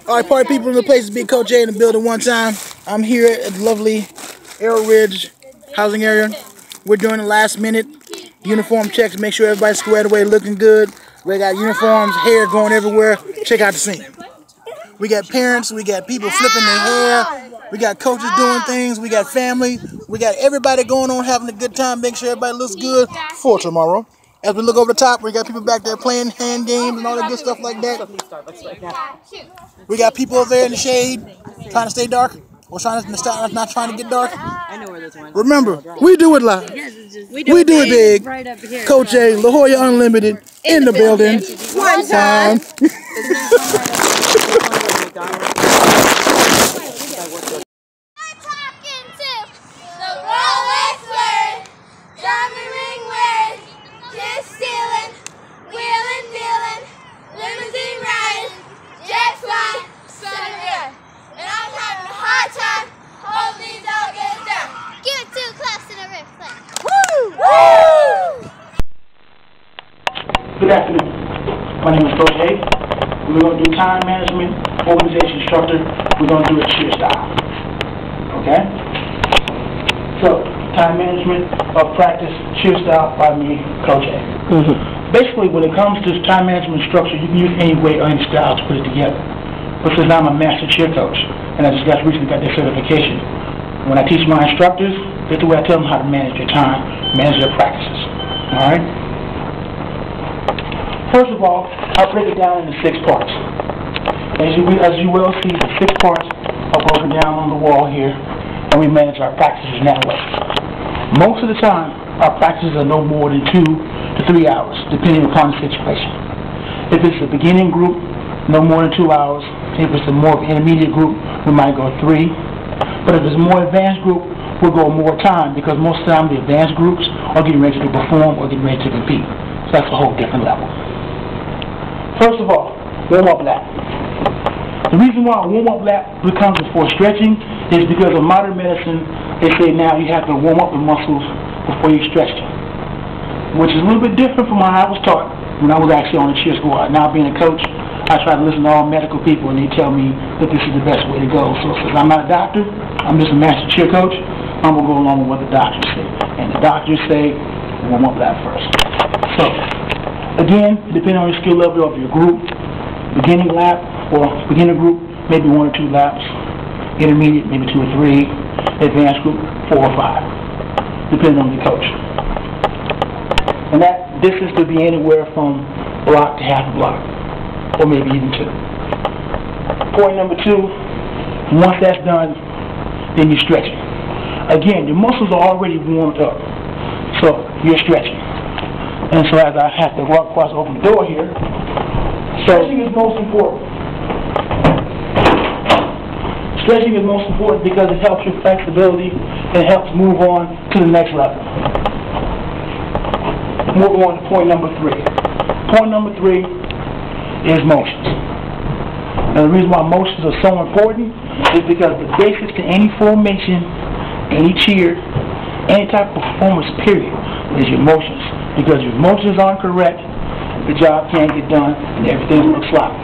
All right, party people, in the place to be. Coach A in the building one time. I'm here at the lovely Arrow Ridge housing area. We're doing the last minute uniform checks. Make sure everybody's squared away, looking good. We got uniforms, hair going everywhere. Check out the scene. We got parents, we got people flipping their hair, we got coaches doing things, we got family, we got everybody going on having a good time, make sure everybody looks good for tomorrow. As we look over the top, we got people back there playing hand games and all that good stuff like that. We got people over there in the shade trying to stay dark, or trying to stop, not trying to get dark. I know where this one. Remember, we do it live. We do it big. Right up here. Coach A, La Jolla Unlimited, in the building. One time. Good afternoon. My name is Coach A. We're going to do time management, organization structure. We're going to do it cheer style. Okay? So, time management of practice, cheer style by me, Coach A. Basically, when it comes to time management structure, you can use any way or any style to put it together. But since I'm a master cheer coach, and I just recently got this certification, when I teach my instructors, that's the way I tell them how to manage their time, manage their practices. All right? First of all, I'll break it down into 6 parts. As you will see, the 6 parts are broken down on the wall here, and we manage our practices in that way. Most of the time, our practices are no more than 2 to 3 hours, depending upon the situation. If it's a beginning group, no more than 2 hours. If it's a more intermediate group, we might go 3. But if it's a more advanced group, we'll go more time, because most of the time the advanced groups are getting ready to perform or getting ready to compete. So that's a whole different level. First of all, warm-up lap. The reason why a warm-up lap becomes before stretching is because of modern medicine. They say now you have to warm up the muscles before you stretch them, which is a little bit different from how I was taught when I was actually on the cheer squad. Now being a coach, I try to listen to all medical people, and they tell me that this is the best way to go. So since I'm not a doctor, I'm just a master cheer coach, I'm going to go along with what the doctors say. And the doctors say warm-up lap first. So, again, depending on your skill level of your group, beginning lap or beginner group, maybe 1 or 2 laps. Intermediate, maybe 2 or 3. Advanced group, 4 or 5, depending on your coach. And that distance could be anywhere from block to half a block, or maybe even 2. Point number 2, once that's done, then you're stretching. Again, your muscles are already warmed up, so you're stretching. And so as I have to walk across, open the door here, stretching is most important. Stretching is most important because it helps your flexibility and helps move on to the next level. Moving on to point number 3. Point number 3 is motions. Now the reason why motions are so important is because the basis to any formation, any cheer, any type of performance period is your motions. Because your motions aren't correct, the job can't get done, and everything looks sloppy.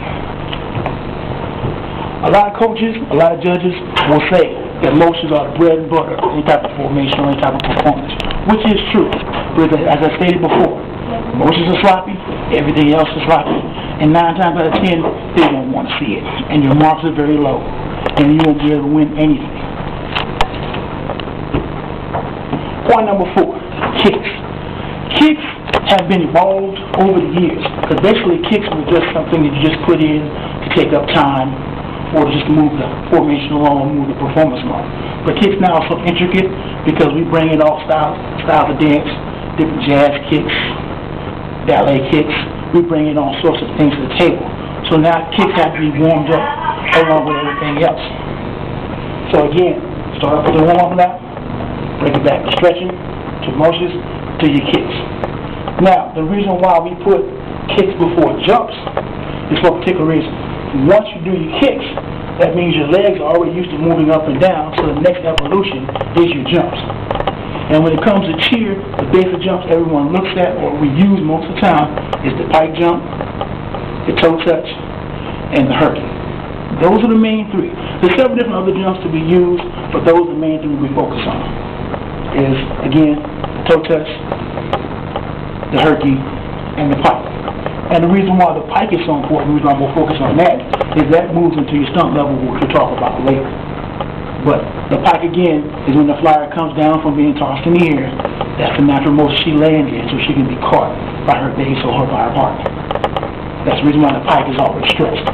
A lot of coaches, a lot of judges will say that motions are the bread and butter of any type of formation or any type of performance, which is true. Because as I stated before, motions are sloppy, everything else is sloppy, and 9 times out of 10, they won't want to see it. And your marks are very low, and you won't be able to win anything. Point number 4, kicks. Kicks have been evolved over the years, because basically kicks were just something that you just put in to take up time, or just move the formation along, move the performance along. But kicks now are so intricate because we bring in all styles of dance, different jazz kicks, ballet kicks. We bring in all sorts of things to the table. So now kicks have to be warmed up along with everything else. So again, start off with the warm-up lap, break it back to stretching, to motions, to your kicks. Now, the reason why we put kicks before jumps is for a particular reason. Once you do your kicks, that means your legs are already used to moving up and down, so the next evolution is your jumps. And when it comes to cheer, the basic jumps everyone looks at, or we use most of the time, is the pike jump, the toe touch, and the hurricane. Those are the main three. There's several different other jumps to be used, but those are the main three we focus on. Is, again, the toe touch, the herky, and the pike. And the reason why the pike is so important, the reason why we'll focus on that, is that moves into your stunt level, which we'll talk about later. But the pike, again, is when the flyer comes down from being tossed in the air. That's the natural motion she lands in, so she can be caught by her base or by her partner. That's the reason why the pike is always stretched.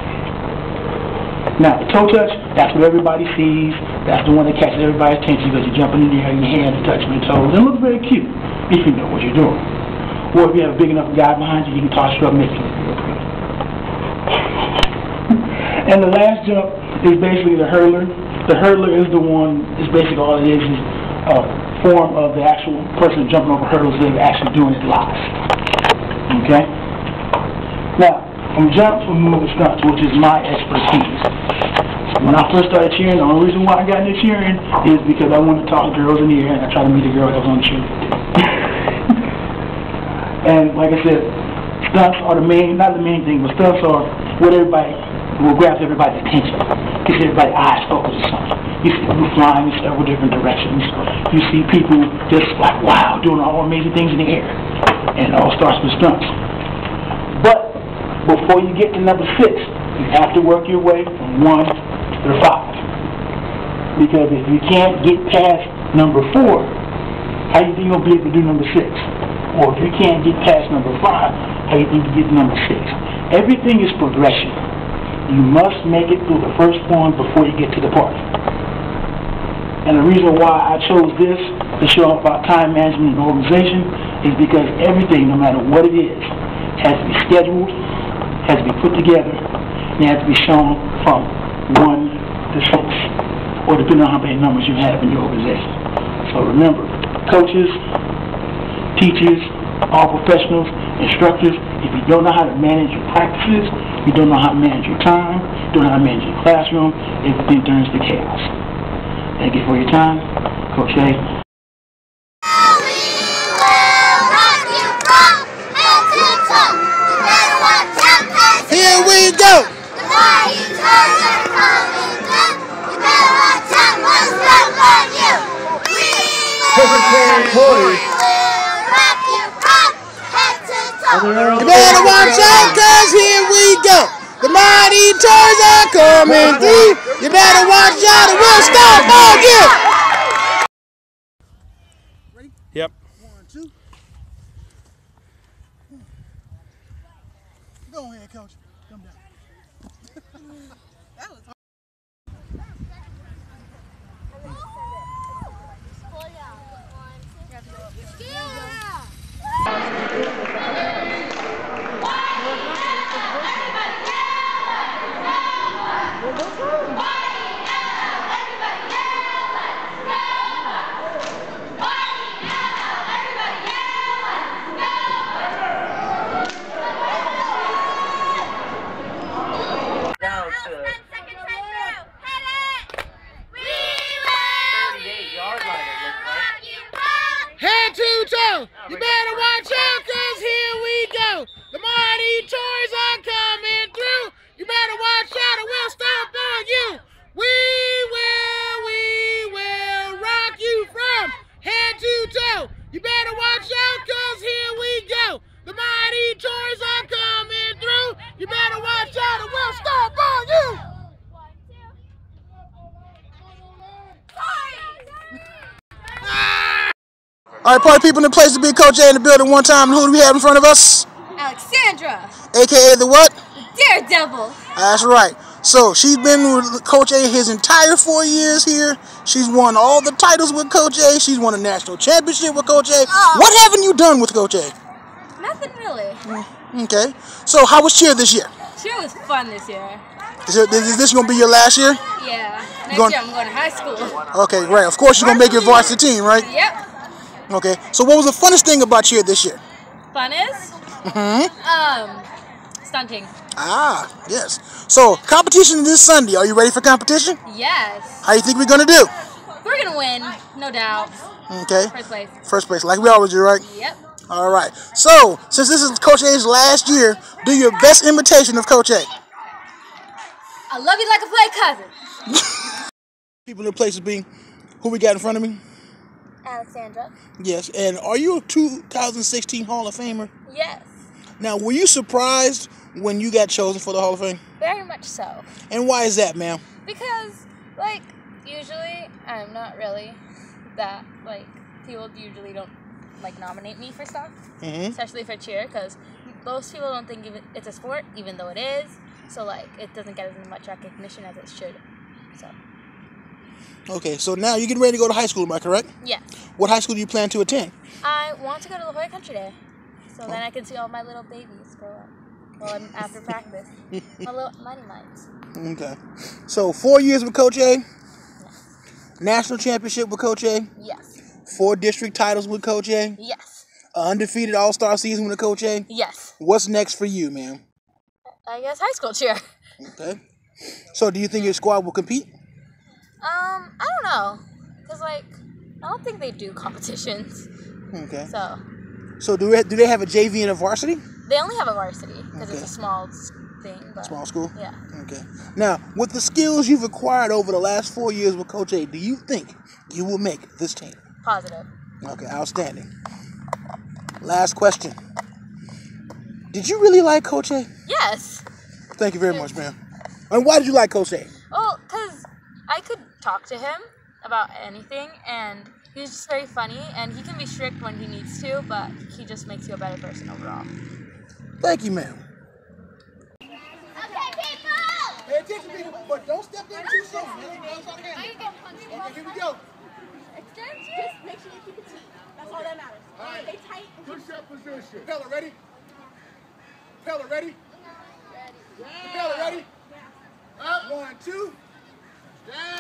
Now, the toe touch, that's what everybody sees. That's the one that catches everybody's attention because you're jumping in the air, your hands are touching your toes. It looks very cute if you know what you're doing. Or if you have a big enough guy behind you, you can toss it up and make it look real good. And the last jump is basically the hurler. The hurler is the one, is basically all it is a form of the actual person jumping over hurdles. They're actually doing it live. Okay? Now, from jumps, we move to stunts, which is my expertise. When I first started cheering, the only reason why I got into cheering is because I wanted to talk to girls in the air, and I tried to meet a girl that was on the cheer. And like I said, stunts are the main, not the main thing, but stunts are what grabs everybody's attention. Gets everybody's eyes focused on something. You see people flying in several different directions. You see people just like, wow, doing all amazing things in the air. And it all starts with stunts. But before you get to number 6, you have to work your way from 1 to 5. Because if you can't get past number 4, how do you think you'll be able to do number 6? Or if you can't get past number 5, how do you think you get to number 6? Everything is progression. You must make it through the first one before you get to the party. And the reason why I chose this to show about time management and organization is because everything, no matter what it is, has to be scheduled, has to be put together, and has to be shown from 1 to 6, or depending on how many numbers you have in your organization. So remember, coaches, teachers, all professionals, instructors, if you don't know how to manage your practices, you don't know how to manage your time, you don't know how to manage your classroom, everything turns to chaos. Thank you for your time. Coach A. Here we go! You better watch out, cause here we go. The mighty toys are coming through. You better watch out or we'll stop on you. Ready? Yep. 1, 2. Go ahead, coach. Come down. That was hard. Head to toe, you better watch out, cause here we go. The mighty toys are coming through. You better watch out or we'll stomp on you. We will rock you from head to toe. You better watch out, cause here we go. The mighty toys are coming through. You better watch out or we'll stomp on you. All right, party people in the place to be. Coach A in the building one time. Who do we have in front of us? Alexandra, AKA the what? Daredevil. That's right. So she's been with Coach A his entire 4 years here. She's won all the titles with Coach A. She's won a national championship with Coach A. Oh. What haven't you done with Coach A? Nothing really. Okay. So how was cheer this year? Cheer was fun this year. Is this going to be your last year? Yeah. Next Going- year I'm going to high school. Okay, right. Of course you're going to make your varsity team, right? Yep. Okay. So what was the funnest thing about cheer this year? Fun is? Stunting. Ah, yes. So competition this Sunday. Are you ready for competition? Yes. How do you think we're going to do? We're going to win, no doubt. Okay. First place. First place, like we always do, right? Yep. All right. So, since this is Coach A's last year, do your best imitation of Coach A. I love you like a play cousin. People in the place being, who we got in front of me? Alexandra. Yes, and are you a 2016 Hall of Famer? Yes. Now, were you surprised when you got chosen for the Hall of Fame? Very much so. And why is that, ma'am? Because, like, usually I'm not really that, like, people usually don't, like, nominate me for stuff. Especially for cheer, because most people don't think it's a sport, even though it is. So, like, it doesn't get as much recognition as it should. So. Okay, so now you're getting ready to go to high school, am I correct? Yes. What high school do you plan to attend? I want to go to La Jolla Country Day, so then I can see all my little babies grow up. Well, I'm after practice. My little mighty minds. Okay. So 4 years with Coach A? Yes. National championship with Coach A? Yes. 4 district titles with Coach A? Yes. An undefeated all-star season with Coach A? Yes. What's next for you, ma'am? I guess high school cheer. Okay. So do you think your squad will compete? I don't know. Because, like, I don't think they do competitions. Okay. So do they have a JV and a varsity? they only have a varsity because it's a small thing. But, small school? Yeah. Okay. Now, with the skills you've acquired over the last 4 years with Coach A, do you think you will make this team? Positive. Okay, outstanding. Last question. Did you really like Coach A? Yes. Thank you very much, ma'am. And why did you like Coach A? Well, because I could talk to him about anything, and he's just very funny, and he can be strict when he needs to, but he just makes you a better person overall. Thank you, ma'am. Okay, people! Pay attention, people, but don't step in too soon. Okay, here we go. Just make sure you keep it tight. That's all that matters. All right. Stay tight. Push-up position. Pella, ready? Pella, ready? Ready. Pella, ready? Up. 1, 2. Down.